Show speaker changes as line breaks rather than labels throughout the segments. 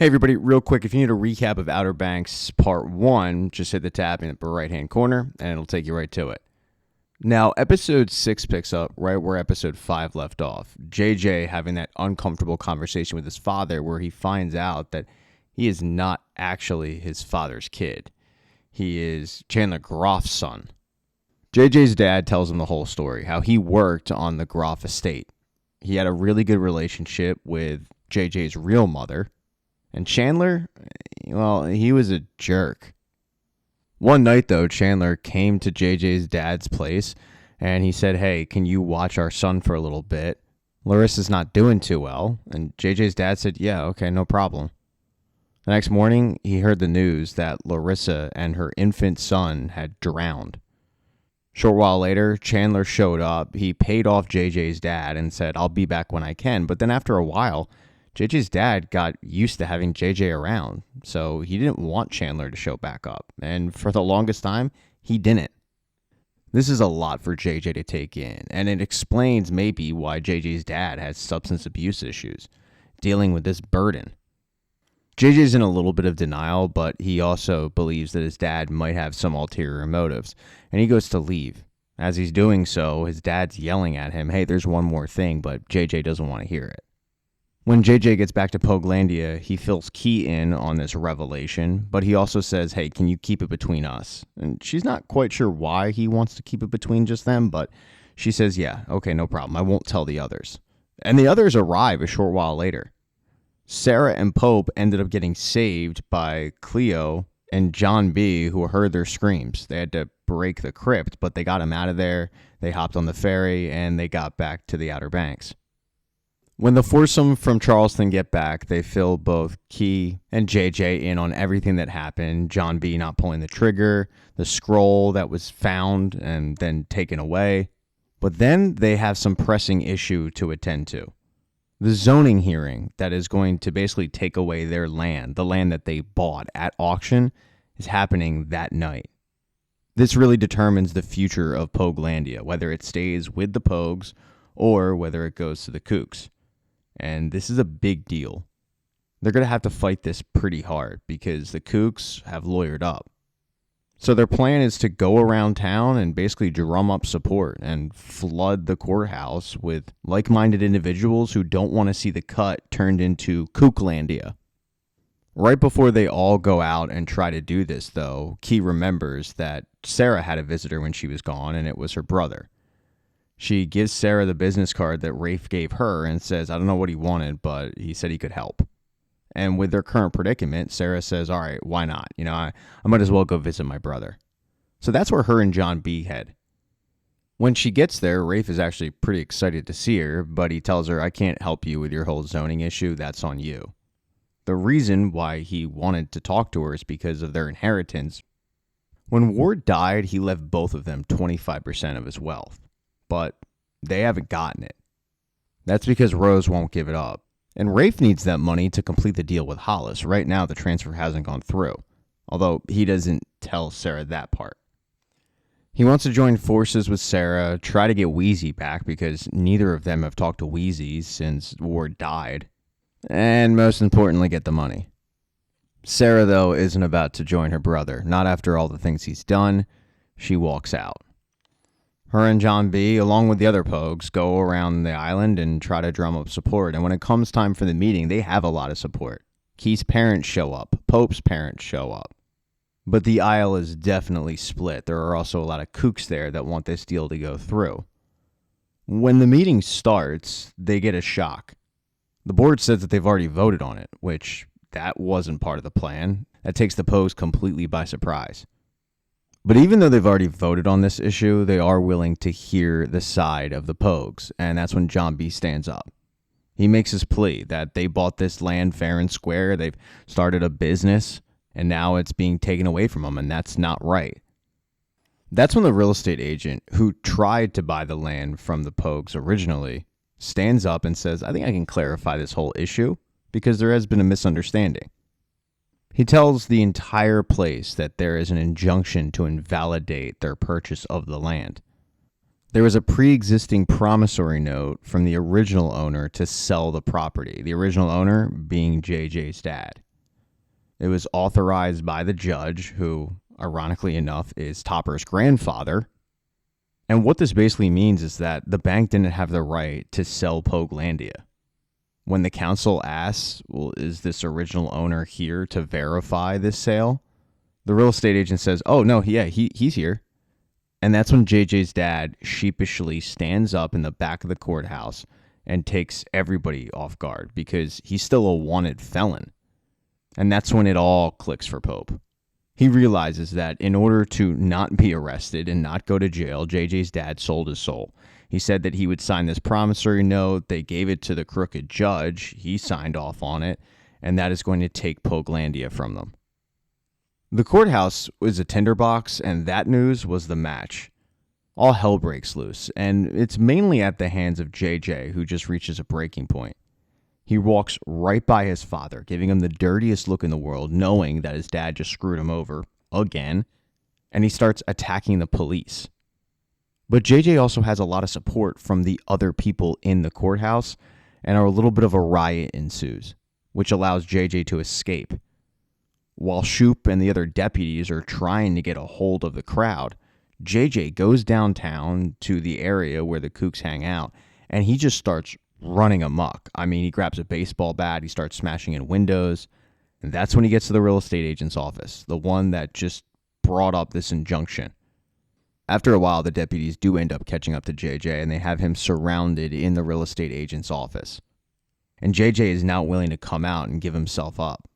Hey everybody, real quick, if you need a recap of Outerbanks Part 1, just hit the tab in the upper right-hand corner, and it'll take you right to it. Now, Episode 6 picks up right where Episode 5 left off. JJ having that uncomfortable conversation with his father where he finds out that he is not actually his father's kid. He is Chandler Groff's son. JJ's dad tells him the whole story, how he worked on the Groff estate. He had a really good relationship with JJ's real mother. And Chandler, well, he was a jerk. One night, though, Chandler came to JJ's dad's place, and he said, hey, can you watch our son for a little bit? Larissa's not doing too well. And JJ's dad said, yeah, okay, no problem. The next morning, he heard the news that Larissa and her infant son had drowned. Short while later, Chandler showed up. He paid off JJ's dad and said, I'll be back when I can. But then after a while, JJ's dad got used to having JJ around, so he didn't want Chandler to show back up, and for the longest time, he didn't. This is a lot for JJ to take in, and it explains maybe why JJ's dad has substance abuse issues, dealing with this burden. JJ's in a little bit of denial, but he also believes that his dad might have some ulterior motives, and he goes to leave. As he's doing so, his dad's yelling at him, hey, there's one more thing, but JJ doesn't want to hear it. When JJ gets back to Poglandia, he fills Key in on this revelation, but he also says, hey, can you keep it between us? And she's not quite sure why he wants to keep it between just them, but she says, yeah, okay, no problem. I won't tell the others. And the others arrive a short while later. Sarah and Pope ended up getting saved by Cleo and John B., who heard their screams. They had to break the crypt, but they got him out of there. They hopped on the ferry, and they got back to the Outer Banks. When the foursome from Charleston get back, they fill both Key and JJ in on everything that happened. John B. not pulling the trigger, the scroll that was found and then taken away. But then they have some pressing issue to attend to. The zoning hearing that is going to basically take away their land, the land that they bought at auction, is happening that night. This really determines the future of Poglandia, whether it stays with the Pogues or whether it goes to the Kooks. And this is a big deal. They're going to have to fight this pretty hard because the Kooks have lawyered up. So their plan is to go around town and basically drum up support and flood the courthouse with like-minded individuals who don't want to see the cut turned into Cooklandia. Right before they all go out and try to do this, though, Key remembers that Sarah had a visitor when she was gone, and it was her brother. She gives Sarah the business card that Rafe gave her and says, I don't know what he wanted, but he said he could help. And with their current predicament, Sarah says, all right, why not? I might as well go visit my brother. So that's where her and John B. head. When she gets there, Rafe is actually pretty excited to see her, but he tells her, I can't help you with your whole zoning issue. That's on you. The reason why he wanted to talk to her is because of their inheritance. When Ward died, he left both of them 25% of his wealth. But they haven't gotten it. That's because Rose won't give it up. And Rafe needs that money to complete the deal with Hollis. Right now, the transfer hasn't gone through, although he doesn't tell Sarah that part. He wants to join forces with Sarah, try to get Wheezy back because neither of them have talked to Wheezy since Ward died, and most importantly, get the money. Sarah, though, isn't about to join her brother, not after all the things he's done. She walks out. Her and John B., along with the other Pogues, go around the island and try to drum up support. And when it comes time for the meeting, they have a lot of support. Key's parents show up. Pope's parents show up. But the aisle is definitely split. There are also a lot of kooks there that want this deal to go through. When the meeting starts, they get a shock. The board says that they've already voted on it, which that wasn't part of the plan. That takes the Pogues completely by surprise. But even though they've already voted on this issue, they are willing to hear the side of the Pogues, and that's when John B. stands up. He makes his plea that they bought this land fair and square, they've started a business, and now it's being taken away from them, and that's not right. That's when the real estate agent, who tried to buy the land from the Pogues originally, stands up and says, I think I can clarify this whole issue, because there has been a misunderstanding. He tells the entire place that there is an injunction to invalidate their purchase of the land. There was a pre-existing promissory note from the original owner to sell the property, the original owner being JJ's dad. It was authorized by the judge, who, ironically enough, is Topper's grandfather. And what this basically means is that the bank didn't have the right to sell Poglandia. When the council asks, well, is this original owner here to verify this sale? The real estate agent says, oh, no, he's here. And that's when JJ's dad sheepishly stands up in the back of the courthouse and takes everybody off guard because he's still a wanted felon. And that's when it all clicks for Pope. He realizes that in order to not be arrested and not go to jail, JJ's dad sold his soul. He said that he would sign this promissory note. They gave it to the crooked judge. He signed off on it, and that is going to take Poglandia from them. The courthouse was a tinderbox, and that news was the match. All hell breaks loose, and it's mainly at the hands of JJ, who just reaches a breaking point. He walks right by his father, giving him the dirtiest look in the world, knowing that his dad just screwed him over again, and he starts attacking the police. But JJ also has a lot of support from the other people in the courthouse, and a little bit of a riot ensues, which allows JJ to escape. While Shoop and the other deputies are trying to get a hold of the crowd, JJ goes downtown to the area where the kooks hang out, and he just starts running amok. I mean, he grabs a baseball bat, he starts smashing in windows, and that's when he gets to the real estate agent's office, the one that just brought up this injunction. After a while, the deputies do end up catching up to JJ, and they have him surrounded in the real estate agent's office. And JJ is now willing to come out and give himself up.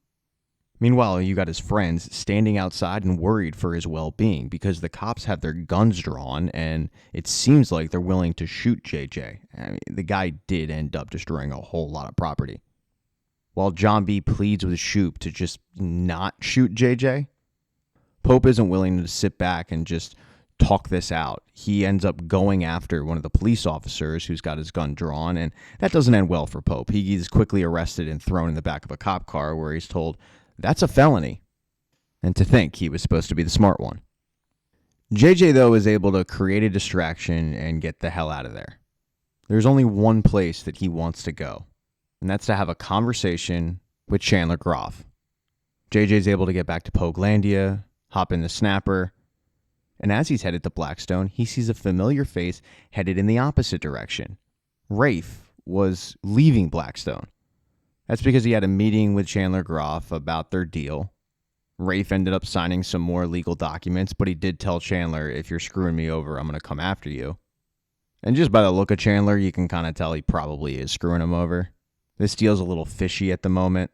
Meanwhile, you got his friends standing outside and worried for his well-being because the cops have their guns drawn and it seems like they're willing to shoot JJ. I mean, the guy did end up destroying a whole lot of property. While John B pleads with Shoop to just not shoot JJ, Pope isn't willing to sit back and just talk this out. He ends up going after one of the police officers who's got his gun drawn, and that doesn't end well for Pope. He is quickly arrested and thrown in the back of a cop car where he's told, that's a felony. And to think he was supposed to be the smart one. JJ, though, is able to create a distraction and get the hell out of there. There's only one place that he wants to go, and that's to have a conversation with Chandler Groff. JJ's able to get back to Poglandia, hop in the snapper, and as he's headed to Blackstone, he sees a familiar face headed in the opposite direction. Rafe was leaving Blackstone. That's because he had a meeting with Chandler Groff about their deal. Rafe ended up signing some more legal documents, but he did tell Chandler, if you're screwing me over, I'm going to come after you. And just by the look of Chandler, you can kind of tell he probably is screwing him over. This deal's a little fishy at the moment.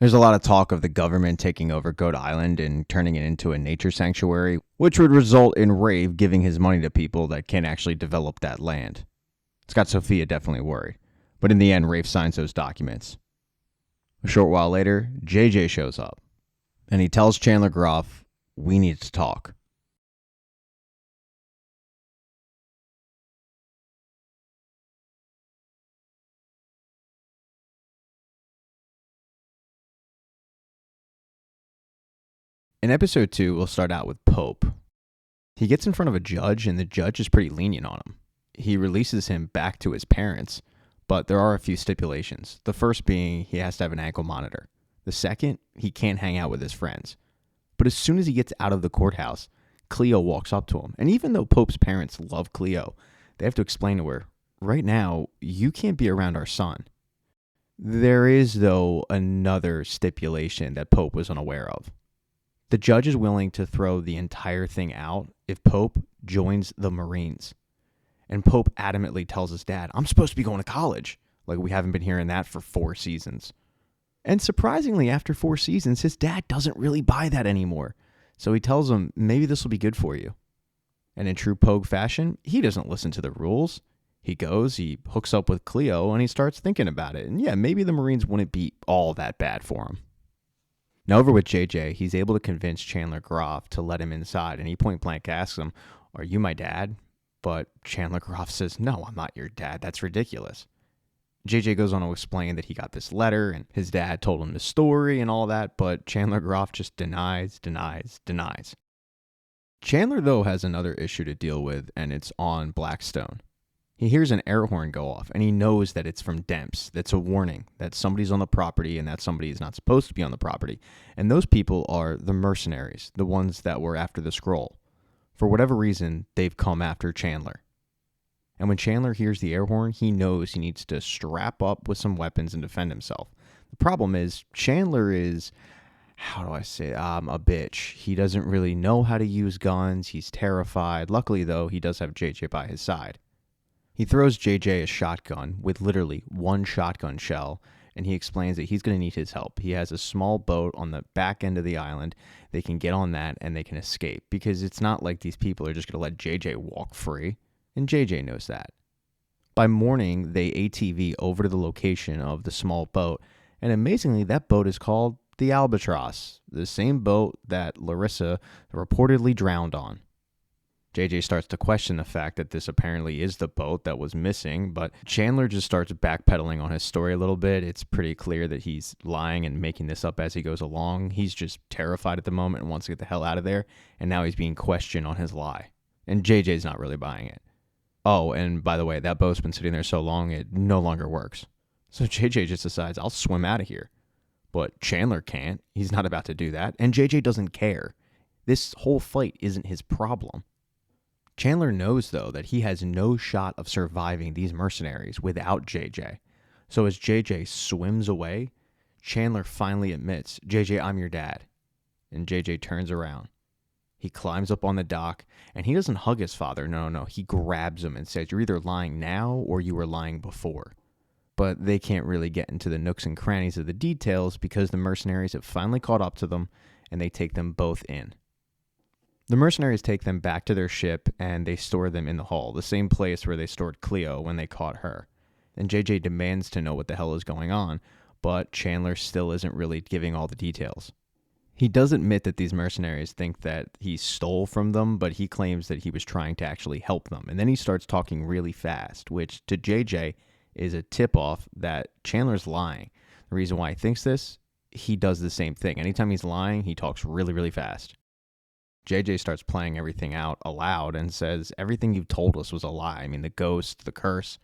There's a lot of talk of the government taking over Goat Island and turning it into a nature sanctuary, which would result in Rafe giving his money to people that can't actually develop that land. It's got Sophia definitely worried. But in the end, Rafe signs those documents. A short while later, JJ shows up, and he tells Chandler Groff, we need to talk. In episode 2, we'll start out with Pope. He gets in front of a judge, and the judge is pretty lenient on him. He releases him back to his parents, but there are a few stipulations. The first being he has to have an ankle monitor. The second, he can't hang out with his friends. But as soon as he gets out of the courthouse, Cleo walks up to him. And even though Pope's parents love Cleo, they have to explain to her, right now, you can't be around our son. There is, though, another stipulation that Pope was unaware of. The judge is willing to throw the entire thing out if Pope joins the Marines. And Pope adamantly tells his dad, I'm supposed to be going to college. Like, we haven't been hearing that for 4 seasons. And surprisingly, after 4 seasons, his dad doesn't really buy that anymore. So he tells him, maybe this will be good for you. And in true Pogue fashion, he doesn't listen to the rules. He goes, he hooks up with Cleo, and he starts thinking about it. And yeah, maybe the Marines wouldn't be all that bad for him. Now over with JJ, he's able to convince Chandler Groff to let him inside. And he point blank asks him, are you my dad? But Chandler Groff says, no, I'm not your dad. That's ridiculous. JJ goes on to explain that he got this letter and his dad told him the story and all that, but Chandler Groff just denies. Chandler, though, has another issue to deal with, and it's on Blackstone. He hears an air horn go off, and he knows that it's from Demps. That's a warning that somebody's on the property and that somebody is not supposed to be on the property. And those people are the mercenaries, the ones that were after the scroll. For whatever reason, they've come after Chandler. And when Chandler hears the air horn, he knows he needs to strap up with some weapons and defend himself. The problem is, Chandler is, how do I say it? A bitch. He doesn't really know how to use guns. He's terrified. Luckily, though, he does have JJ by his side. He throws JJ a shotgun with literally one shotgun shell, and he explains that he's going to need his help. He has a small boat on the back end of the island. They can get on that and they can escape, because it's not like these people are just going to let JJ walk free, and JJ knows that. By morning, they ATV over to the location of the small boat, and amazingly, that boat is called the Albatross, the same boat that Larissa reportedly drowned on. JJ starts to question the fact that this apparently is the boat that was missing, but Chandler just starts backpedaling on his story a little bit. It's pretty clear that he's lying and making this up as he goes along. He's just terrified at the moment and wants to get the hell out of there, and now he's being questioned on his lie. And JJ's not really buying it. Oh, and by the way, that boat's been sitting there so long, it no longer works. So JJ just decides, I'll swim out of here. But Chandler can't. He's not about to do that, and JJ doesn't care. This whole fight isn't his problem. Chandler knows, though, that he has no shot of surviving these mercenaries without JJ. So as JJ swims away, Chandler finally admits, JJ, I'm your dad. And JJ turns around. He climbs up on the dock, and he doesn't hug his father. No. He grabs him and says, you're either lying now or you were lying before. But they can't really get into the nooks and crannies of the details because the mercenaries have finally caught up to them, and they take them both in. The mercenaries take them back to their ship, and they store them in the hull, the same place where they stored Cleo when they caught her. And JJ demands to know what the hell is going on, but Chandler still isn't really giving all the details. He does admit that these mercenaries think that he stole from them, but he claims that he was trying to actually help them. And then he starts talking really fast, which to JJ is a tip-off that Chandler's lying. The reason why he thinks this, he does the same thing. Anytime he's lying, he talks really, really fast. JJ starts playing everything out aloud and says, everything you've told us was a lie. I mean, the ghost, the curse,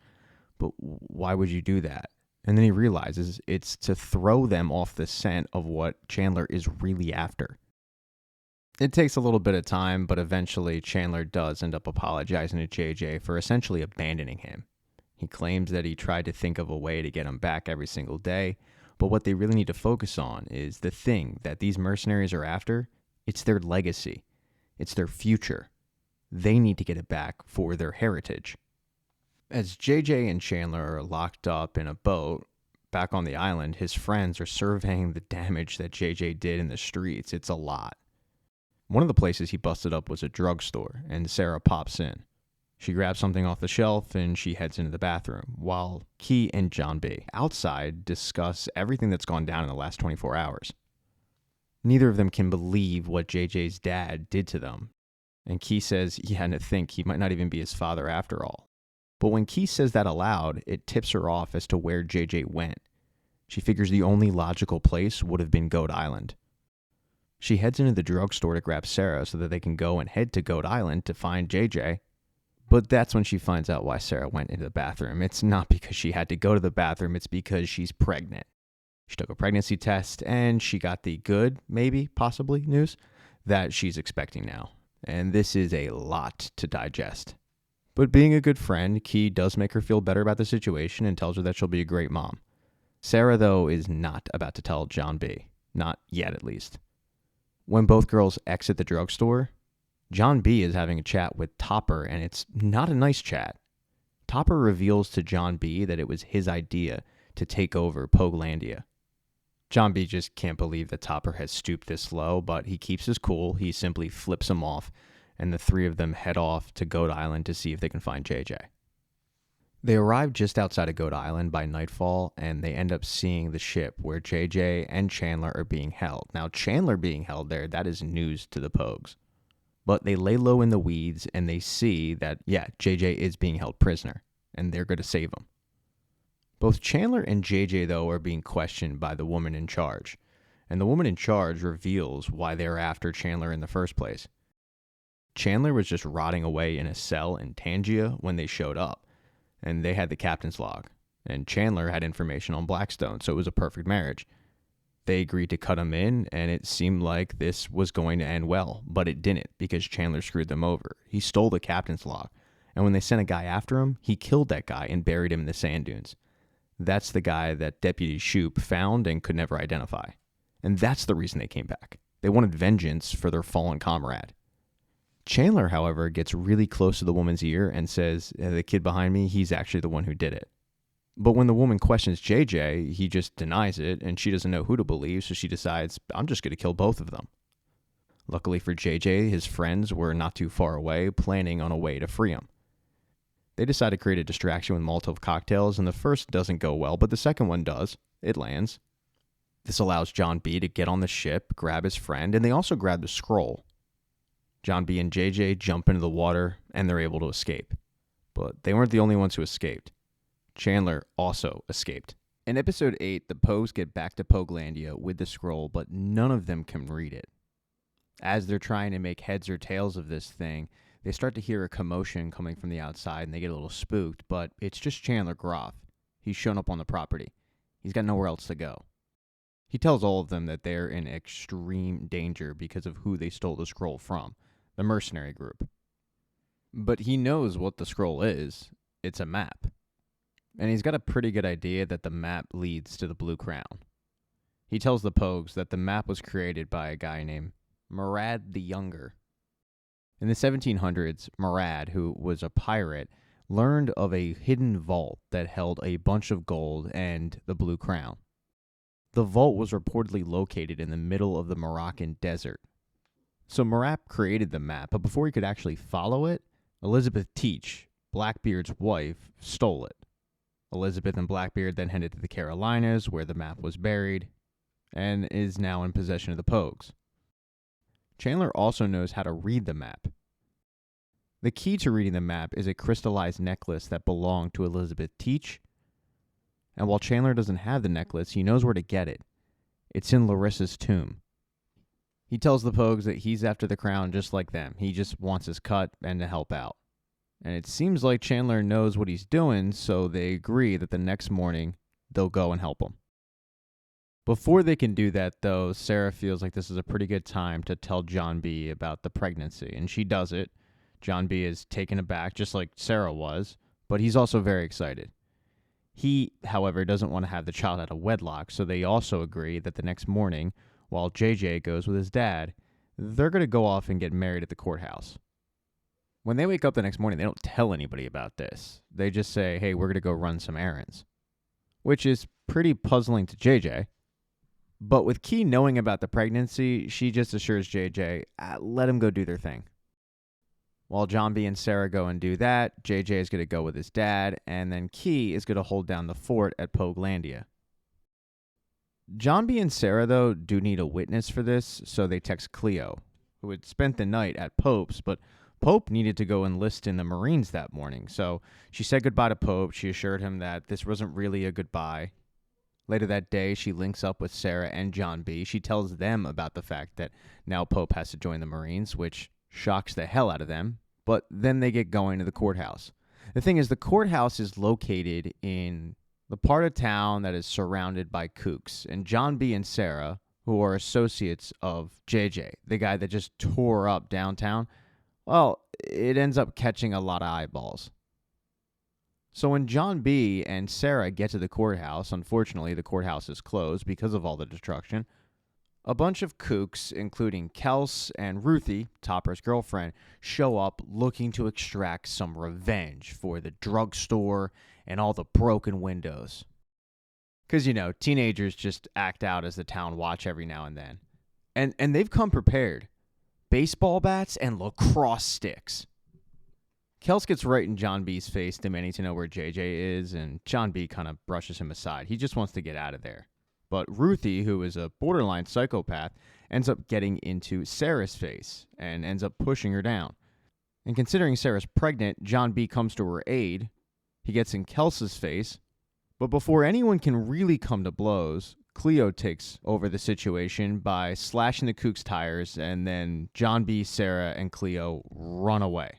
but why would you do that? And then he realizes it's to throw them off the scent of what Chandler is really after. It takes a little bit of time, but eventually Chandler does end up apologizing to JJ for essentially abandoning him. He claims that he tried to think of a way to get him back every single day, but what they really need to focus on is the thing that these mercenaries are after. It's their legacy. It's their future. They need to get it back for their heritage. As JJ and Chandler are locked up in a boat back on the island, his friends are surveying the damage that JJ did in the streets. It's a lot. One of the places he busted up was a drugstore, and Sarah pops in. She grabs something off the shelf and she heads into the bathroom, while Key and John B. outside discuss everything that's gone down in the last 24 hours. Neither of them can believe what JJ's dad did to them, and Key says he had to think he might not even be his father after all. But when Key says that aloud, it tips her off as to where JJ went. She figures the only logical place would have been Goat Island. She heads into the drugstore to grab Sarah so that they can go and head to Goat Island to find JJ. But that's when she finds out why Sarah went into the bathroom. It's not because she had to go to the bathroom, it's because she's pregnant. She took a pregnancy test and she got the good, maybe, possibly news that she's expecting now. And this is a lot to digest. But being a good friend, Key does make her feel better about the situation and tells her that she'll be a great mom. Sarah, though, is not about to tell John B. Not yet, at least. When both girls exit the drugstore, John B. is having a chat with Topper, and it's not a nice chat. Topper reveals to John B. that it was his idea to take over Poglandia. John B. just can't believe that Topper has stooped this low, but he keeps his cool. He simply flips him off, and the three of them head off to Goat Island to see if they can find JJ. They arrive just outside of Goat Island by nightfall, and they end up seeing the ship where JJ and Chandler are being held. Now, Chandler being held there, that is news to the Pogues. But they lay low in the weeds, and they see that, JJ is being held prisoner, and they're going to save him. Both Chandler and JJ, though, are being questioned by the woman in charge, and the woman in charge reveals why they're after Chandler in the first place. Chandler was just rotting away in a cell in Tangia when they showed up. and they had the captain's log, and Chandler had information on Blackstone, so it was a perfect marriage. They agreed to cut him in, and it seemed like this was going to end well, but it didn't because Chandler screwed them over. He stole the captain's log, and when they sent a guy after him, he killed that guy and buried him in the sand dunes. That's the guy that Deputy Shoup found and could never identify. And that's the reason they came back. They wanted vengeance for their fallen comrade. Chandler, however, gets really close to the woman's ear and says, the kid behind me, he's actually the one who did it. But when the woman questions JJ, he just denies it, and she doesn't know who to believe, so she decides, I'm just going to kill both of them. Luckily for JJ, his friends were not too far away, planning on a way to free him. They decide to create a distraction with Molotov cocktails, and the first doesn't go well, but the second one does. It lands. This allows John B. to get on the ship, grab his friend, and they also grab the scroll. John B. and JJ jump into the water, and they're able to escape. But they weren't the only ones who escaped. Chandler also escaped. In episode 8, the Pogues get back to Poglandia with the scroll, but none of them can read it. As they're trying to make heads or tails of this thing, they start to hear a commotion coming from the outside, and they get a little spooked, but it's just Chandler Groff. He's shown up on the property. He's got nowhere else to go. He tells all of them that they're in extreme danger because of who they stole the scroll from, the Mercenary group. But he knows what the scroll is. It's a map. And he's got a pretty good idea that the map leads to the Blue Crown. He tells the Pogues that the map was created by a guy named Murad the Younger. In the 1700s, Murad, who was a pirate, learned of a hidden vault that held a bunch of gold and the Blue Crown. The vault was reportedly located in the middle of the Moroccan desert. So Murad created the map, but before he could actually follow it, Elizabeth Teach, Blackbeard's wife, stole it. Elizabeth and Blackbeard then headed to the Carolinas, where the map was buried, and is now in possession of the Pogues. Chandler also knows how to read the map. The key to reading the map is a crystallized necklace that belonged to Elizabeth Teach, and while Chandler doesn't have the necklace, he knows where to get it. It's in Larissa's tomb. He tells the Pogues that he's after the crown just like them. He just wants his cut and to help out. And it seems like Chandler knows what he's doing, so they agree that the next morning they'll go and help him. Before they can do that, though, Sarah feels like this is a pretty good time to tell John B. about the pregnancy, and she does it. John B. is taken aback, just like Sarah was, but he's also very excited. He, however, doesn't want to have the child out of wedlock, so they also agree that the next morning, while JJ goes with his dad, they're going to go off and get married at the courthouse. When they wake up the next morning, they don't tell anybody about this. They just say, hey, we're going to go run some errands, which is pretty puzzling to JJ. But with Key knowing about the pregnancy, she just assures JJ, let him go do their thing. While John B. and Sarah go and do that, JJ is going to go with his dad, and then Key is going to hold down the fort at Poglandia. John B. and Sarah, though, do need a witness for this, so they text Cleo, who had spent the night at Pope's, but Pope needed to go enlist in the Marines that morning, so she said goodbye to Pope. She assured him that this wasn't really a goodbye. Later that day, she links up with Sarah and John B. She tells them about the fact that now Pope has to join the Marines, which shocks the hell out of them, but then they get going to the courthouse. The thing is, the courthouse is located in the part of town that is surrounded by kooks, and John B. and Sarah, who are associates of JJ, the guy that just tore up downtown, well, it ends up catching a lot of eyeballs. So when John B. and Sarah get to the courthouse, unfortunately the courthouse is closed because of all the destruction, a bunch of kooks, including Kels and Ruthie, Topper's girlfriend, show up looking to extract some revenge for the drugstore and all the broken windows. Because, teenagers just act out as the town watch every now and then. And they've come prepared. Baseball bats and lacrosse sticks. Kels gets right in John B.'s face, demanding to know where JJ is, and John B. kind of brushes him aside. He just wants to get out of there. But Ruthie, who is a borderline psychopath, ends up getting into Sarah's face and ends up pushing her down. And considering Sarah's pregnant, John B. comes to her aid. He gets in Kels's face. But before anyone can really come to blows, Cleo takes over the situation by slashing the kook's tires, and then John B., Sarah, and Cleo run away.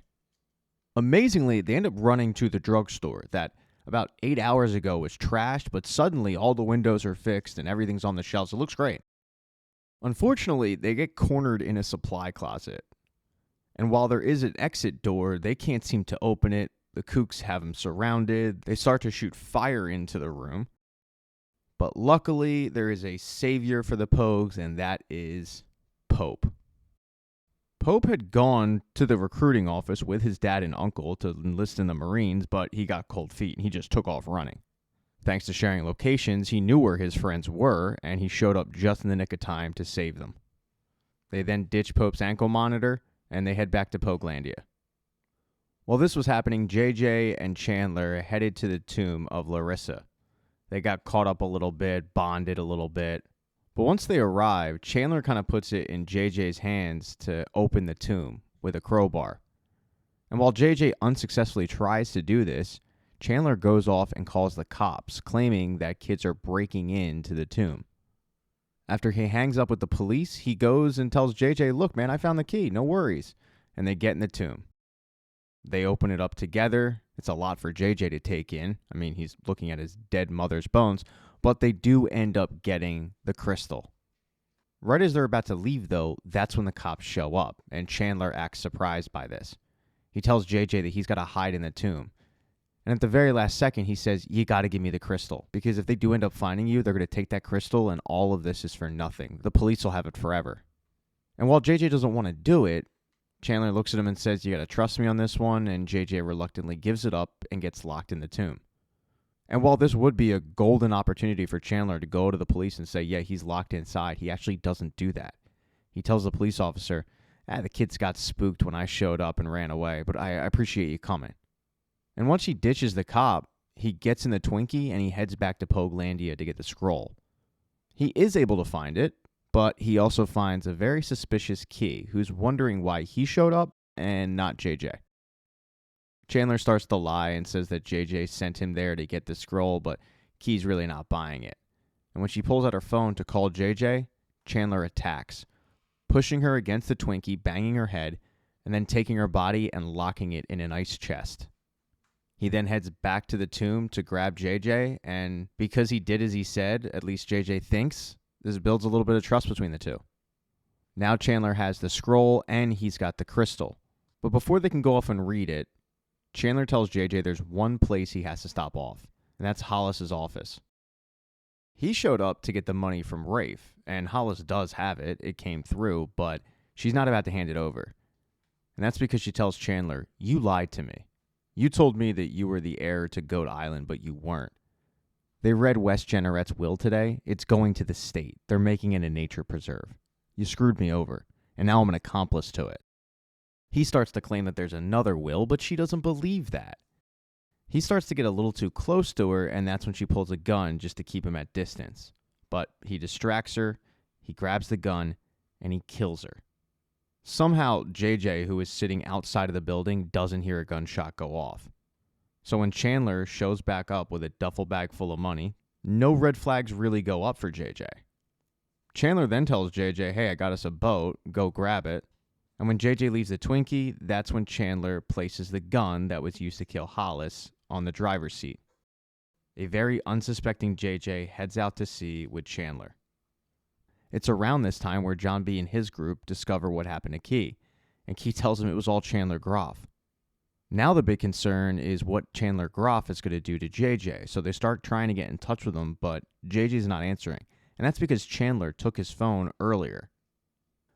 Amazingly, they end up running to the drugstore that about 8 hours ago was trashed, but suddenly all the windows are fixed and everything's on the shelves. It looks great. Unfortunately, they get cornered in a supply closet. And while there is an exit door, they can't seem to open it. The kooks have them surrounded. They start to shoot fire into the room. But luckily, there is a savior for the Pogues, and that is Pope. Pope had gone to the recruiting office with his dad and uncle to enlist in the Marines, but he got cold feet and he just took off running. Thanks to sharing locations, he knew where his friends were, and he showed up just in the nick of time to save them. They then ditch Pope's ankle monitor, and they head back to Poglandia. While this was happening, JJ and Chandler headed to the tomb of Larissa. They got caught up a little bit, bonded a little bit. But once they arrived, Chandler kind of puts it in JJ's hands to open the tomb with a crowbar. And while JJ unsuccessfully tries to do this, Chandler goes off and calls the cops, claiming that kids are breaking into the tomb. After he hangs up with the police, he goes and tells JJ, "Look, man, I found the key. No worries." And they get in the tomb. They open it up together. It's a lot for JJ to take in. I mean, he's looking at his dead mother's bones, but they do end up getting the crystal. Right as they're about to leave, though, that's when the cops show up, and Chandler acts surprised by this. He tells JJ that he's got to hide in the tomb. And at the very last second, he says, "You got to give me the crystal, because if they do end up finding you, they're going to take that crystal, and all of this is for nothing. The police will have it forever." And while JJ doesn't want to do it, Chandler looks at him and says, "You got to trust me on this one," and JJ reluctantly gives it up and gets locked in the tomb. And while this would be a golden opportunity for Chandler to go to the police and say, "Yeah, he's locked inside," he actually doesn't do that. He tells the police officer, "The kids got spooked when I showed up and ran away, but I appreciate you coming." And once he ditches the cop, he gets in the Twinkie and he heads back to Poglandia to get the scroll. He is able to find it, but he also finds a very suspicious Key who's wondering why he showed up and not JJ. Chandler starts to lie and says that JJ sent him there to get the scroll, but Key's really not buying it. And when she pulls out her phone to call JJ, Chandler attacks, pushing her against the Twinkie, banging her head, and then taking her body and locking it in an ice chest. He then heads back to the tomb to grab JJ, and because he did as he said, at least JJ thinks, this builds a little bit of trust between the two. Now Chandler has the scroll and he's got the crystal. But before they can go off and read it, Chandler tells JJ there's one place he has to stop off, and that's Hollis's office. He showed up to get the money from Rafe, and Hollis does have it. It came through, but she's not about to hand it over. And that's because she tells Chandler, "You lied to me. You told me that you were the heir to Goat Island, but you weren't. They read West Generet's will today. It's going to the state. They're making it a nature preserve. You screwed me over, and now I'm an accomplice to it." He starts to claim that there's another will, but she doesn't believe that. He starts to get a little too close to her, and that's when she pulls a gun just to keep him at distance. But he distracts her, he grabs the gun, and he kills her. Somehow, JJ, who is sitting outside of the building, doesn't hear a gunshot go off. So when Chandler shows back up with a duffel bag full of money, no red flags really go up for JJ. Chandler then tells JJ, "Hey, I got us a boat, go grab it." And when JJ leaves the Twinkie, that's when Chandler places the gun that was used to kill Hollis on the driver's seat. A very unsuspecting JJ heads out to sea with Chandler. It's around this time where John B. and his group discover what happened to Key, and Key tells him it was all Chandler Groff. Now the big concern is what Chandler Groff is going to do to JJ, so they start trying to get in touch with him, but JJ's not answering, and that's because Chandler took his phone earlier.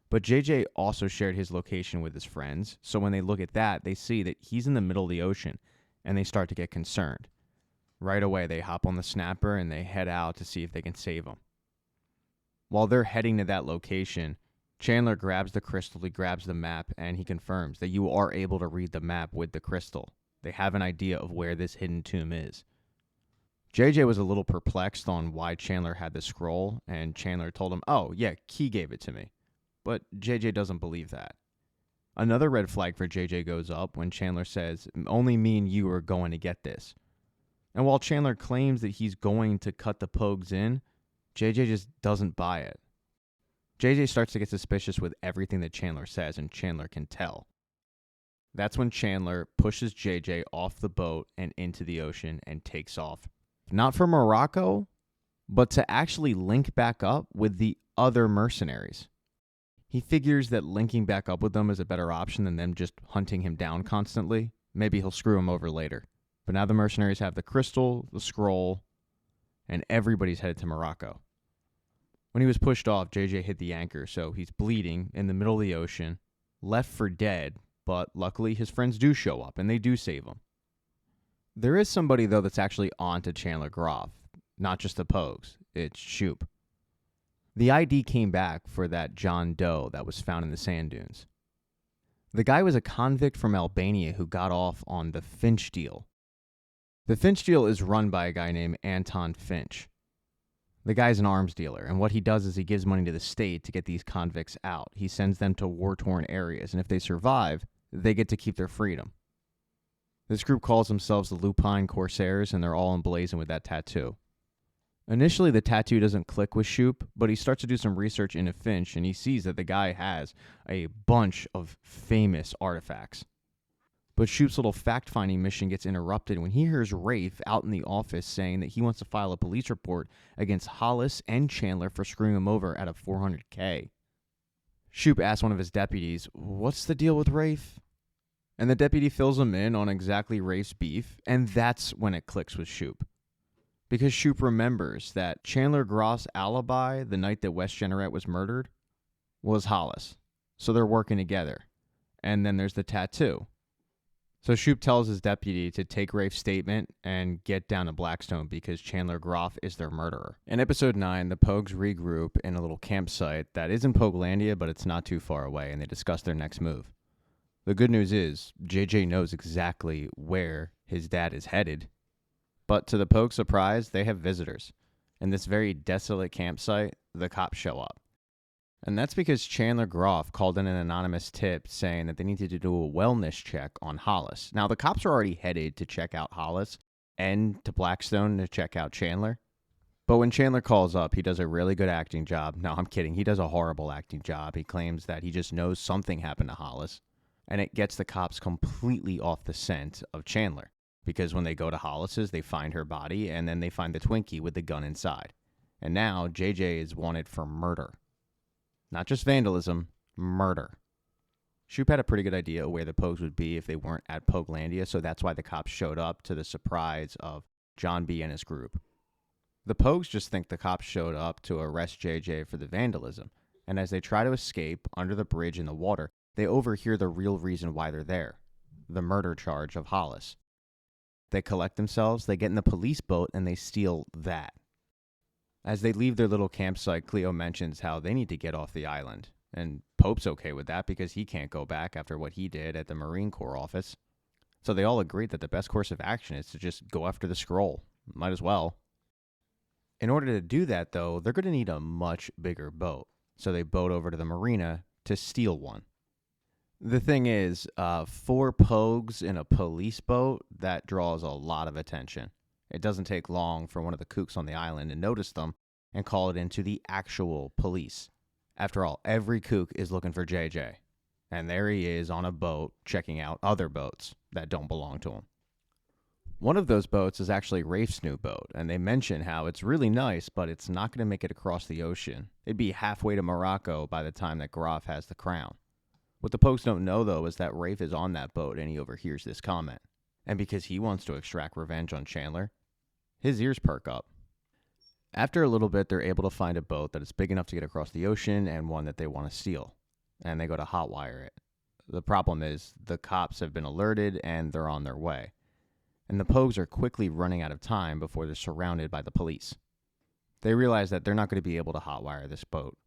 But JJ also shared his location with his friends, so when they look at that, they see that he's in the middle of the ocean, and they start to get concerned. Right away, they hop on the snapper and they head out to see if they can save him. While they're heading to that location, Chandler grabs the crystal, he grabs the map, and he confirms that you are able to read the map with the crystal. They have an idea of where this hidden tomb is. JJ was a little perplexed on why Chandler had the scroll, and Chandler told him, "Oh, yeah, Key gave it to me." But JJ doesn't believe that. Another red flag for JJ goes up when Chandler says, "Only me and you are going to get this." And while Chandler claims that he's going to cut the Pogues in, JJ just doesn't buy it. JJ starts to get suspicious with everything that Chandler says, and Chandler can tell. That's when Chandler pushes JJ off the boat and into the ocean and takes off. Not for Morocco, but to actually link back up with the other mercenaries. He figures that linking back up with them is a better option than them just hunting him down constantly. Maybe he'll screw him over later. But now the mercenaries have the crystal, the scroll, and everybody's headed to Morocco. When he was pushed off, JJ hit the anchor, so he's bleeding in the middle of the ocean, left for dead, but luckily his friends do show up, and they do save him. There is somebody, though, that's actually on to Chandler Groff, not just the Pogues. It's Shoop. The ID came back for that John Doe that was found in the sand dunes. The guy was a convict from Albania who got off on the Finch deal. The Finch deal is run by a guy named Anton Finch. The guy's an arms dealer, and what he does is he gives money to the state to get these convicts out. He sends them to war-torn areas, and if they survive, they get to keep their freedom. This group calls themselves the Lupine Corsairs, and they're all emblazoned with that tattoo. Initially, the tattoo doesn't click with Shoop, but he starts to do some research into Finch, and he sees that the guy has a bunch of famous artifacts. But Shoop's little fact-finding mission gets interrupted when he hears Rafe out in the office saying that he wants to file a police report against Hollis and Chandler for screwing him over at a $400K. Shoop asks one of his deputies, "What's the deal with Rafe?" And the deputy fills him in on exactly Rafe's beef, and that's when it clicks with Shoop. Because Shoop remembers that Chandler Groff's alibi the night that West Generette was murdered was Hollis. So they're working together. And then there's the tattoo. So Shoop tells his deputy to take Rafe's statement and get down to Blackstone because Chandler Groff is their murderer. In episode 9, the Pogues regroup in a little campsite that is in Poglandia, but it's not too far away, and they discuss their next move. The good news is, JJ knows exactly where his dad is headed. But to the Pogues' surprise, they have visitors. In this very desolate campsite, the cops show up. And that's because Chandler Groff called in an anonymous tip saying that they needed to do a wellness check on Hollis. Now, the cops are already headed to check out Hollis and to Blackstone to check out Chandler. But when Chandler calls up, he does a really good acting job. No, I'm kidding. He does a horrible acting job. He claims that he just knows something happened to Hollis. And it gets the cops completely off the scent of Chandler. Because when they go to Hollis's, they find her body, and then they find the Twinkie with the gun inside. And now, JJ is wanted for murder. Not just vandalism, murder. Shoop had a pretty good idea of where the Pogues would be if they weren't at Poglandia, so that's why the cops showed up to the surprise of John B. and his group. The Pogues just think the cops showed up to arrest JJ for the vandalism, and as they try to escape under the bridge in the water, they overhear the real reason why they're there, the murder charge of Hollis. They collect themselves, they get in the police boat, and they steal that. As they leave their little campsite, Cleo mentions how they need to get off the island. And Pope's okay with that because he can't go back after what he did at the Marine Corps office. So they all agree that the best course of action is to just go after the scroll. Might as well. In order to do that, though, they're going to need a much bigger boat. So they boat over to the marina to steal one. The thing is, 4 Pogues in a police boat, that draws a lot of attention. It doesn't take long for one of the kooks on the island to notice them and call it into the actual police. After all, every kook is looking for JJ. And there he is on a boat checking out other boats that don't belong to him. One of those boats is actually Rafe's new boat, and they mention how it's really nice, but it's not going to make it across the ocean. It'd be halfway to Morocco by the time that Groff has the crown. What the Pogues don't know, though, is that Rafe is on that boat and he overhears this comment. And because he wants to extract revenge on Chandler, his ears perk up. After a little bit, they're able to find a boat that is big enough to get across the ocean and one that they want to steal. And they go to hotwire it. The problem is the cops have been alerted and they're on their way. And the Pogues are quickly running out of time before they're surrounded by the police. They realize that they're not going to be able to hotwire this boat.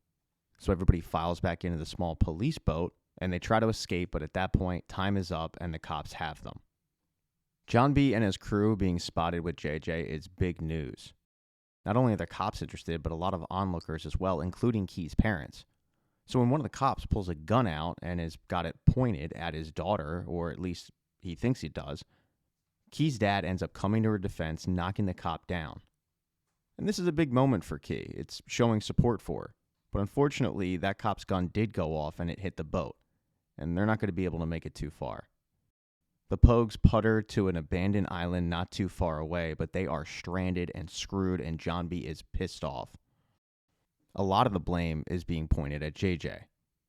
So everybody files back into the small police boat and they try to escape, but at that point, time is up and the cops have them. John B. and his crew being spotted with JJ is big news. Not only are the cops interested, but a lot of onlookers as well, including Key's parents. So when one of the cops pulls a gun out and has got it pointed at his daughter, or at least he thinks he does, Key's dad ends up coming to her defense, knocking the cop down. And this is a big moment for Key. It's showing support for her. But unfortunately, that cop's gun did go off and it hit the boat. And they're not going to be able to make it too far. The Pogues putter to an abandoned island not too far away, but they are stranded and screwed, and John B is pissed off. A lot of the blame is being pointed at JJ.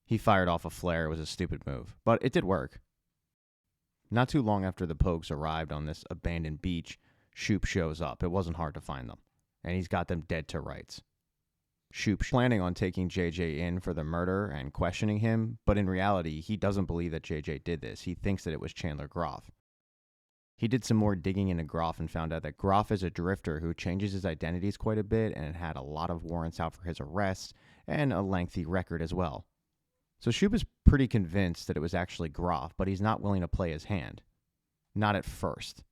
He fired off a flare. It was a stupid move, but it did work. Not too long after the Pogues arrived on this abandoned beach, Shoop shows up. It wasn't hard to find them, and he's got them dead to rights. Shoop's planning on taking JJ in for the murder and questioning him, but in reality, he doesn't believe that JJ did this. He thinks that it was Chandler Groff. He did some more digging into Groff and found out that Groff is a drifter who changes his identities quite a bit and had a lot of warrants out for his arrest and a lengthy record as well. So Shoop is pretty convinced that it was actually Groff, but he's not willing to play his hand. Not at first.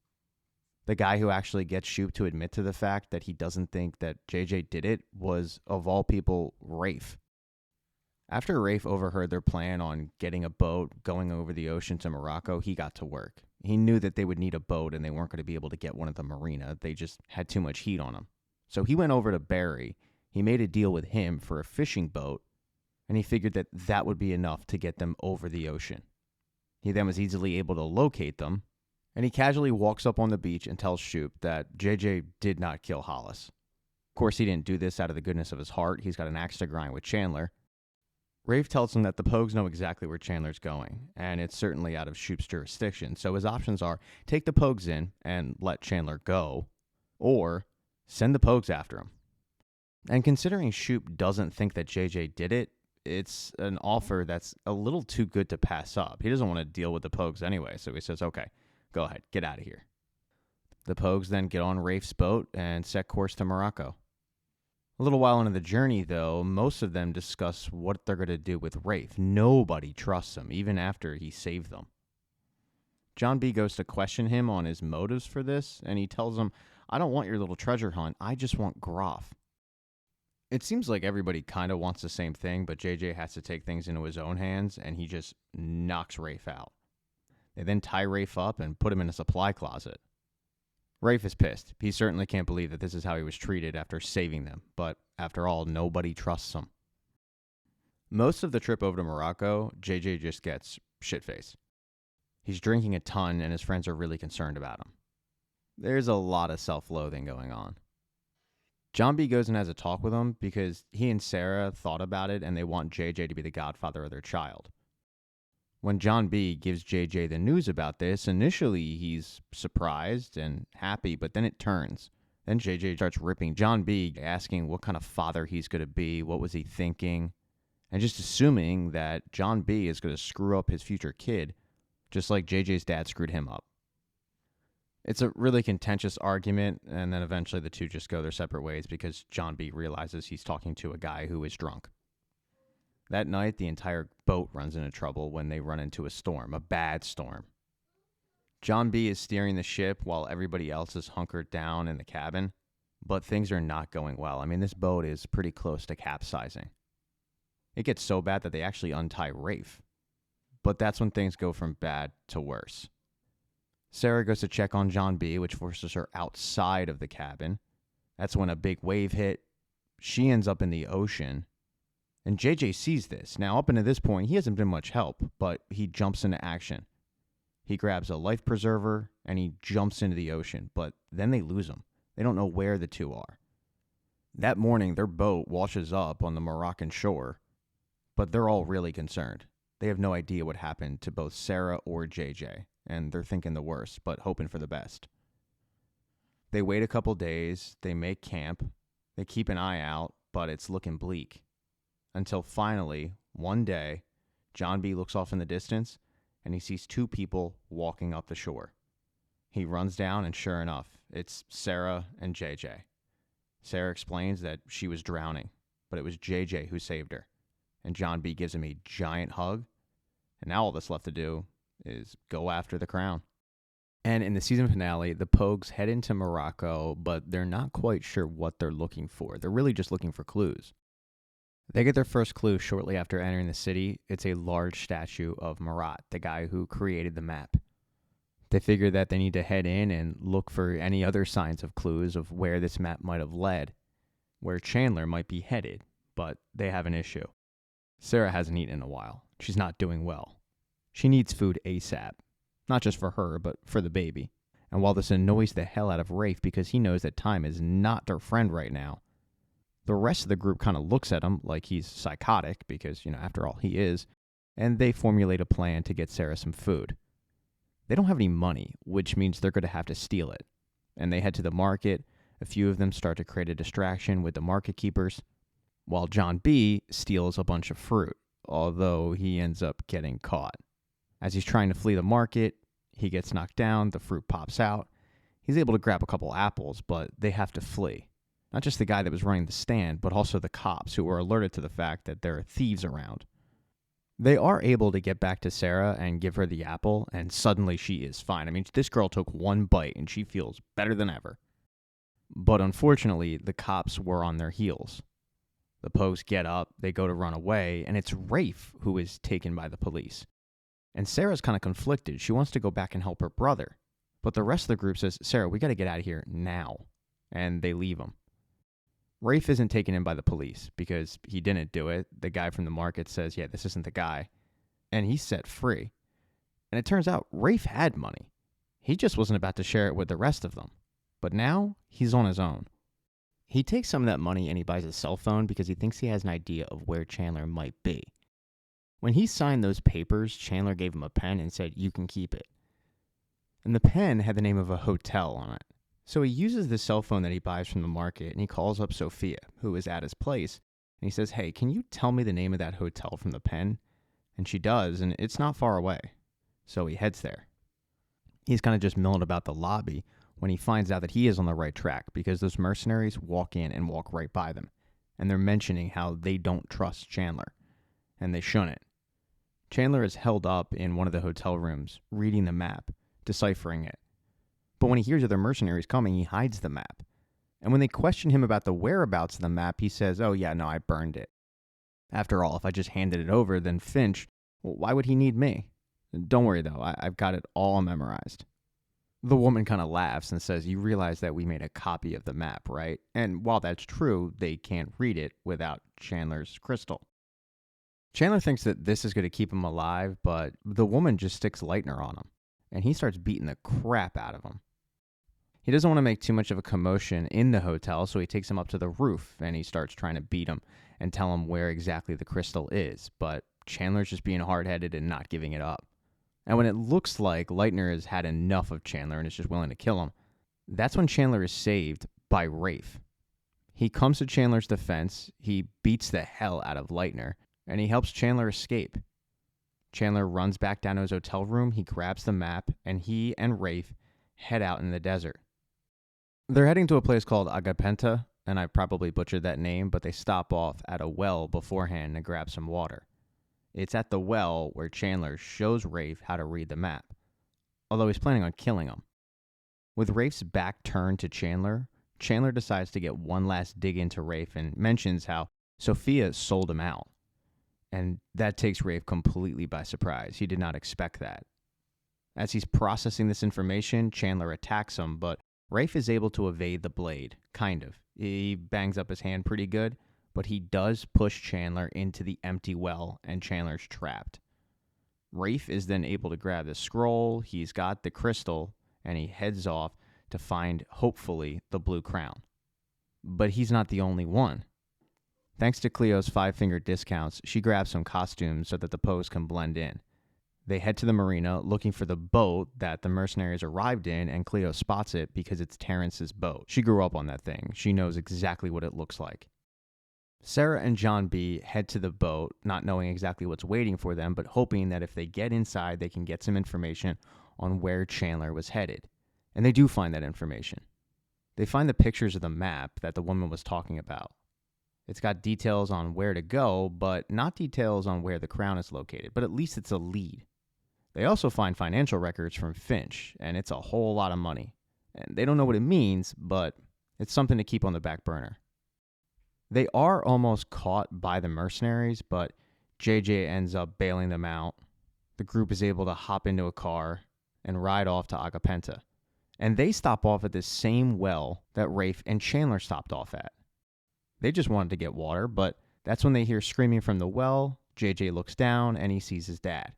The guy who actually gets Shoop to admit to the fact that he doesn't think that JJ did it was, of all people, Rafe. After Rafe overheard their plan on getting a boat, going over the ocean to Morocco, he got to work. He knew that they would need a boat and they weren't going to be able to get one at the marina. They just had too much heat on them. So he went over to Barry. He made a deal with him for a fishing boat, and he figured that that would be enough to get them over the ocean. He then was easily able to locate them, and he casually walks up on the beach and tells Shoop that JJ did not kill Hollis. Of course, he didn't do this out of the goodness of his heart. He's got an axe to grind with Chandler. Rafe tells him that the Pogues know exactly where Chandler's going, and it's certainly out of Shoop's jurisdiction, so his options are take the Pogues in and let Chandler go, or send the Pogues after him. And considering Shoop doesn't think that JJ did it, it's an offer that's a little too good to pass up. He doesn't want to deal with the Pogues anyway, so he says, okay, go ahead, get out of here. The Pogues then get on Rafe's boat and set course to Morocco. A little while into the journey, though, most of them discuss what they're going to do with Rafe. Nobody trusts him, even after he saved them. John B. goes to question him on his motives for this, and he tells him, I don't want your little treasure hunt, I just want Groff. It seems like everybody kind of wants the same thing, but JJ has to take things into his own hands, and he just knocks Rafe out. They then tie Rafe up and put him in a supply closet. Rafe is pissed. He certainly can't believe that this is how he was treated after saving them, but after all, nobody trusts him. Most of the trip over to Morocco, JJ just gets shit-faced. He's drinking a ton, and his friends are really concerned about him. There's a lot of self-loathing going on. John B. goes and has a talk with him because he and Sarah thought about it and they want JJ to be the godfather of their child. When John B. gives JJ the news about this, initially he's surprised and happy, but then it turns. Then JJ starts ripping John B., asking what kind of father he's going to be, what was he thinking, and just assuming that John B. is going to screw up his future kid, just like JJ's dad screwed him up. It's a really contentious argument, and then eventually the two just go their separate ways because John B. realizes he's talking to a guy who is drunk. That night, the entire boat runs into trouble when they run into a storm, a bad storm. John B. is steering the ship while everybody else is hunkered down in the cabin, but things are not going well. I mean, this boat is pretty close to capsizing. It gets so bad that they actually untie Rafe, but that's when things go from bad to worse. Sarah goes to check on John B., which forces her outside of the cabin. That's when a big wave hit. She ends up in the ocean. And JJ sees this. Now, up until this point, he hasn't been much help, but he jumps into action. He grabs a life preserver, and he jumps into the ocean, but then they lose him. They don't know where the two are. That morning, their boat washes up on the Moroccan shore, but they're all really concerned. They have no idea what happened to both Sarah or JJ, and they're thinking the worst, but hoping for the best. They wait a couple days, they make camp, they keep an eye out, but it's looking bleak. Until finally, one day, John B. looks off in the distance, and he sees two people walking up the shore. He runs down, and sure enough, it's Sarah and JJ. Sarah explains that she was drowning, but it was JJ who saved her. And John B. gives him a giant hug, and now all that's left to do is go after the crown. And in the season finale, the Pogues head into Morocco, but they're not quite sure what they're looking for. They're really just looking for clues. They get their first clue shortly after entering the city. It's a large statue of Marat, the guy who created the map. They figure that they need to head in and look for any other signs of clues of where this map might have led, where Chandler might be headed, but they have an issue. Sarah hasn't eaten in a while. She's not doing well. She needs food ASAP. Not just for her, but for the baby. And while this annoys the hell out of Rafe because he knows that time is not their friend right now, the rest of the group kind of looks at him like he's psychotic because, after all, he is, and they formulate a plan to get Sarah some food. They don't have any money, which means they're going to have to steal it. And they head to the market. A few of them start to create a distraction with the market keepers, while John B. steals a bunch of fruit, although he ends up getting caught. As he's trying to flee the market, he gets knocked down, the fruit pops out. He's able to grab a couple apples, but they have to flee. Not just the guy that was running the stand, but also the cops who were alerted to the fact that there are thieves around. They are able to get back to Sarah and give her the apple, and suddenly she is fine. I mean, this girl took one bite and she feels better than ever. But unfortunately, the cops were on their heels. The Pogues get up, they go to run away, and it's Rafe who is taken by the police. And Sarah's kind of conflicted. She wants to go back and help her brother. But the rest of the group says, Sarah, we got to get out of here now. And they leave him. Rafe isn't taken in by the police because he didn't do it. The guy from the market says, yeah, this isn't the guy. And he's set free. And it turns out Rafe had money. He just wasn't about to share it with the rest of them. But now he's on his own. He takes some of that money and he buys a cell phone because he thinks he has an idea of where Chandler might be. When he signed those papers, Chandler gave him a pen and said, you can keep it. And the pen had the name of a hotel on it. So he uses the cell phone that he buys from the market and he calls up Sophia, who is at his place. And he says, hey, can you tell me the name of that hotel from the pen? And she does, and it's not far away. So he heads there. He's kind of just milling about the lobby when he finds out that he is on the right track because those mercenaries walk in and walk right by them. And they're mentioning how they don't trust Chandler. And they shouldn't. Chandler is held up in one of the hotel rooms, reading the map, deciphering it. But when he hears other mercenaries coming, he hides the map. And when they question him about the whereabouts of the map, he says, oh yeah, no, I burned it. After all, if I just handed it over, then Finch, well, why would he need me? Don't worry though, I've got it all memorized. The woman kind of laughs and says, you realize that we made a copy of the map, right? And while that's true, they can't read it without Chandler's crystal. Chandler thinks that this is going to keep him alive, but the woman just sticks Lightner on him, and he starts beating the crap out of him. He doesn't want to make too much of a commotion in the hotel, so he takes him up to the roof, and he starts trying to beat him and tell him where exactly the crystal is, but Chandler's just being hard-headed and not giving it up. And when it looks like Lightner has had enough of Chandler and is just willing to kill him, that's when Chandler is saved by Rafe. He comes to Chandler's defense, he beats the hell out of Lightner, and he helps Chandler escape. Chandler runs back down to his hotel room, he grabs the map, and he and Rafe head out in the desert. They're heading to a place called Agapenta, and I probably butchered that name, but they stop off at a well beforehand to grab some water. It's at the well where Chandler shows Rafe how to read the map, although he's planning on killing him. With Rafe's back turned to Chandler, Chandler decides to get one last dig into Rafe and mentions how Sophia sold him out. And that takes Rafe completely by surprise. He did not expect that. As he's processing this information, Chandler attacks him, but Rafe is able to evade the blade, kind of. He bangs up his hand pretty good, but he does push Chandler into the empty well, and Chandler's trapped. Rafe is then able to grab the scroll, he's got the crystal, and he heads off to find, hopefully, the blue crown. But he's not the only one. Thanks to Cleo's 5-finger discounts, she grabs some costumes so that the Pogues can blend in. They head to the marina looking for the boat that the mercenaries arrived in, and Cleo spots it because it's Terrence's boat. She grew up on that thing. She knows exactly what it looks like. Sarah and John B. head to the boat, not knowing exactly what's waiting for them, but hoping that if they get inside, they can get some information on where Chandler was headed. And they do find that information. They find the pictures of the map that the woman was talking about. It's got details on where to go, but not details on where the crown is located, but at least it's a lead. They also find financial records from Finch, and it's a whole lot of money. And they don't know what it means, but it's something to keep on the back burner. They are almost caught by the mercenaries, but JJ ends up bailing them out. The group is able to hop into a car and ride off to Agapenta. And they stop off at the same well that Rafe and Chandler stopped off at. They just wanted to get water, but that's when they hear screaming from the well. JJ looks down and he sees his dad.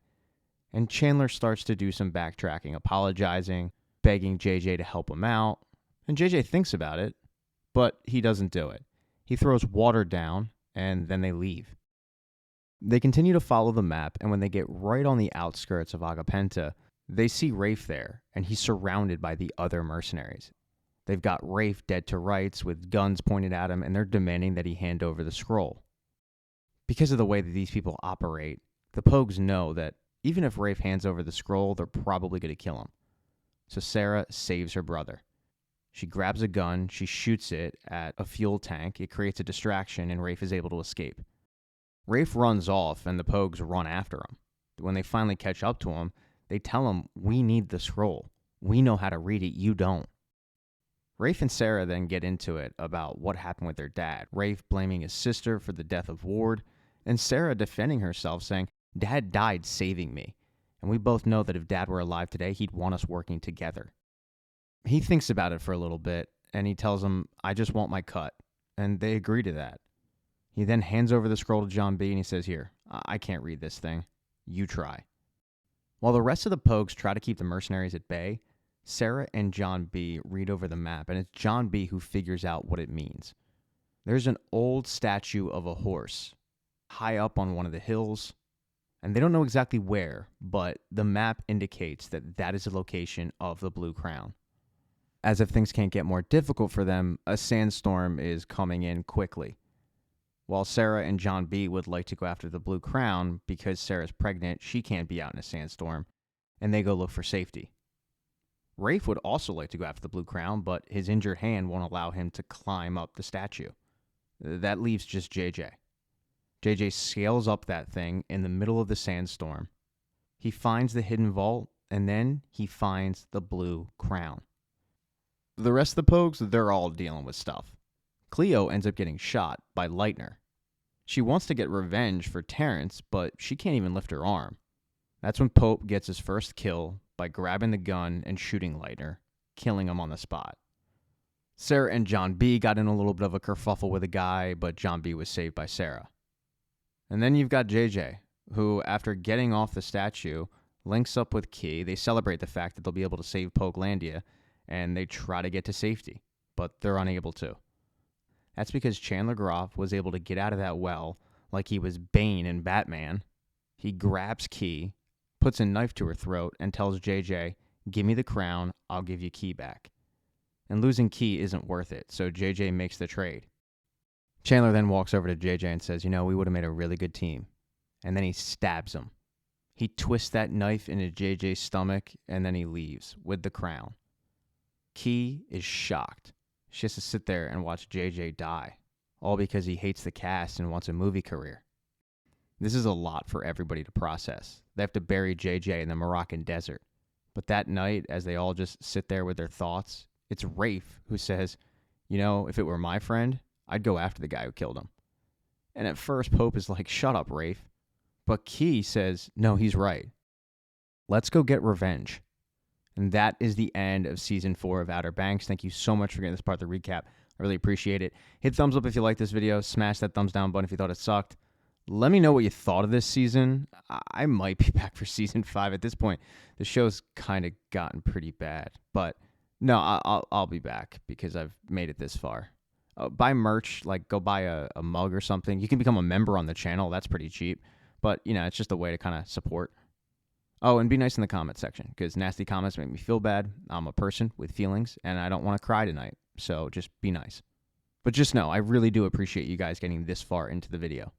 And Chandler starts to do some backtracking, apologizing, begging JJ to help him out. And JJ thinks about it, but he doesn't do it. He throws water down, and then they leave. They continue to follow the map, and when they get right on the outskirts of Agapenta, they see Rafe there, and he's surrounded by the other mercenaries. They've got Rafe dead to rights with guns pointed at him, and they're demanding that he hand over the scroll. Because of the way that these people operate, the Pogues know that even if Rafe hands over the scroll, they're probably going to kill him. So Sarah saves her brother. She grabs a gun, she shoots it at a fuel tank, it creates a distraction, and Rafe is able to escape. Rafe runs off, and the Pogues run after him. When they finally catch up to him, they tell him, "We need the scroll. We know how to read it, you don't." Rafe and Sarah then get into it about what happened with their dad, Rafe blaming his sister for the death of Ward, and Sarah defending herself, saying, "Dad died saving me, and we both know that if Dad were alive today, he'd want us working together." He thinks about it for a little bit, and he tells them, "I just want my cut," and they agree to that. He then hands over the scroll to John B, and he says, "Here, I can't read this thing. You try." While the rest of the Pogues try to keep the mercenaries at bay, Sarah and John B read over the map, and it's John B who figures out what it means. There's an old statue of a horse high up on one of the hills, and they don't know exactly where, but the map indicates that that is the location of the Blue Crown. As if things can't get more difficult for them, a sandstorm is coming in quickly. While Sarah and John B would like to go after the Blue Crown, because Sarah's pregnant, she can't be out in a sandstorm, and they go look for safety. Rafe would also like to go after the Blue Crown, but his injured hand won't allow him to climb up the statue. That leaves just JJ. JJ scales up that thing in the middle of the sandstorm. He finds the hidden vault, and then he finds the Blue Crown. The rest of the Pogues, they're all dealing with stuff. Cleo ends up getting shot by Lightner. She wants to get revenge for Terrence, but she can't even lift her arm. That's when Pope gets his first kill by grabbing the gun and shooting Lightner, killing him on the spot. Sarah and John B got in a little bit of a kerfuffle with a guy, but John B was saved by Sarah. And then you've got JJ, who, after getting off the statue, links up with Key. They celebrate the fact that they'll be able to save Poglandia, and they try to get to safety, but they're unable to. That's because Chandler Groff was able to get out of that well like he was Bane in Batman. He grabs Key, puts a knife to her throat, and tells JJ, "Give me the crown, I'll give you Key back." And losing Key isn't worth it, so JJ makes the trade. Chandler then walks over to JJ and says, "We would have made a really good team." And then he stabs him. He twists that knife into JJ's stomach, and then he leaves with the crown. Key is shocked. She has to sit there and watch JJ die, all because he hates the cast and wants a movie career. This is a lot for everybody to process. They have to bury JJ in the Moroccan desert. But that night, as they all just sit there with their thoughts, it's Rafe who says, "If it were my friend, I'd go after the guy who killed him." And at first, Pope is like, "Shut up, Rafe." But Key says, "No, he's right. Let's go get revenge." And that is the end of Season 4 of Outer Banks. Thank you so much for getting this part of the recap. I really appreciate it. Hit thumbs up if you liked this video. Smash that thumbs down button if you thought it sucked. Let me know what you thought of this season. I might be back for Season 5 at this point. The show's kind of gotten pretty bad. But no, I'll be back because I've made it this far. Buy merch, like go buy a mug or something. You can become a member on the channel. That's pretty cheap. But, it's just a way to kind of support. Oh, and be nice in the comment section, because nasty comments make me feel bad. I'm a person with feelings, and I don't want to cry tonight. So just be nice. But just know, I really do appreciate you guys getting this far into the video.